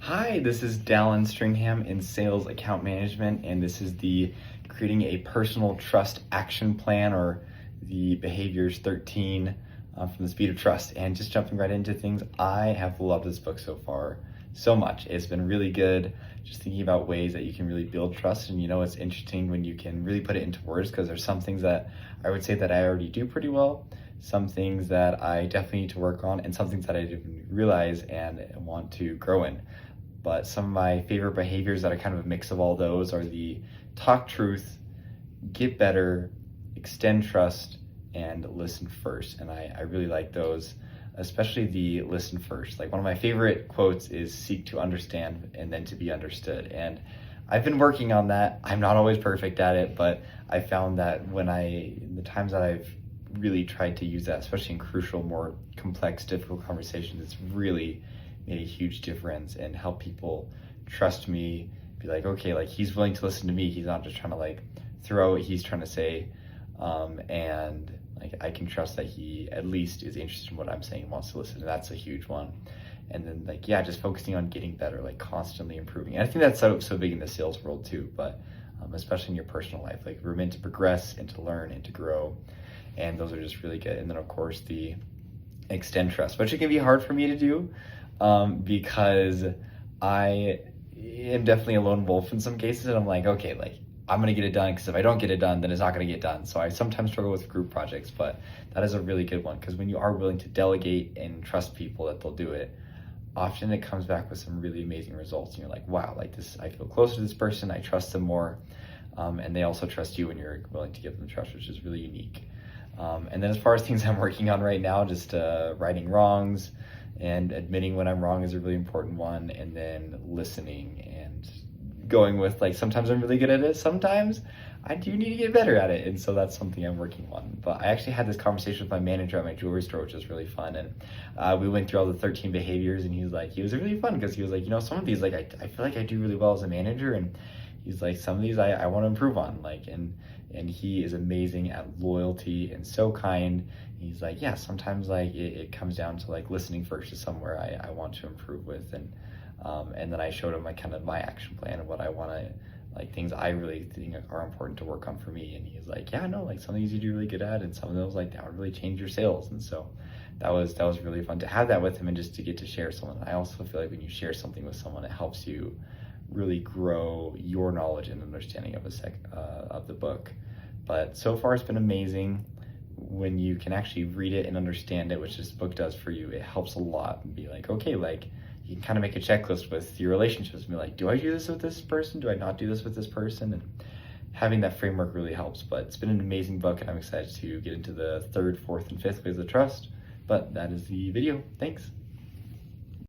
Hi, this is Dallin Stringham in Sales Account Management, and this is the Creating a Personal Trust Action Plan, or the Behaviors 13 from the Speed of Trust. And just jumping right into things, I have loved this book so far so much. It's been really good, just thinking about ways that you can really build trust. And it's interesting when you can really put it into words, because there's some things that I would say that I already do pretty well, some things that I definitely need to work on, and some things that I didn't realize and want to grow in. But some of my favorite behaviors that are kind of a mix of all those are the talk truth, get better, extend trust, and listen first. And I really like those, especially the listen first. Like, one of my favorite quotes is seek to understand and then to be understood. And I've been working on that. I'm not always perfect at it, but I found that in the times that I've really tried to use that, especially in crucial, more complex, difficult conversations, it's really made a huge difference and help people trust me, be like, okay, like, he's willing to listen to me. He's not just trying to like throw what he's trying to say. And like, I can trust that he at least is interested in what I'm saying and wants to listen. And that's a huge one. And then just focusing on getting better, like constantly improving. And I think that's so big in the sales world too, but especially in your personal life, like, we're meant to progress and to learn and to grow. And those are just really good. And then of course the extend trust, which it can be hard for me to do, because I am definitely a lone wolf in some cases, and I'm like, okay, like, I'm gonna get it done, because if I don't get it done, then it's not gonna get done. So I sometimes struggle with group projects, but that is a really good one, because when you are willing to delegate and trust people that they'll do it, often it comes back with some really amazing results, and you're like, wow, like, this, I feel closer to this person, I trust them more, and they also trust you when you're willing to give them trust, which is really unique. And then as far as things I'm working on right now, just righting wrongs and admitting when I'm wrong is a really important one. And then listening and going with, like, sometimes I'm really good at it, sometimes I do need to get better at it. And so that's something I'm working on. But I actually had this conversation with my manager at my jewelry store, which was really fun. And we went through all the 13 behaviors, and he was really fun, because he was like, some of these, like, I feel like I do really well as a manager. And he's like, some of these I want to improve on, like, and he is amazing at loyalty and so kind. He's like, yeah, sometimes like it comes down to like listening first is somewhere I want to improve with. And then I showed him like kind of my action plan and what I want to, like, things I really think are important to work on for me. And he's like, yeah, no, like, some of these you do really good at, and some of those, like, that would really change your sales. And so that was really fun to have that with him, and just to get to share someone. I also feel like when you share something with someone, it helps you really grow your knowledge and understanding of of the book. But so far it's been amazing. When you can actually read it and understand it, which this book does for you, it helps a lot. And be like, okay, like, you can kind of make a checklist with your relationships and be like, do I do this with this person? Do I not do this with this person? And having that framework really helps. But it's been an amazing book, and I'm excited to get into the third, fourth, and fifth ways of trust. But that is the video. Thanks.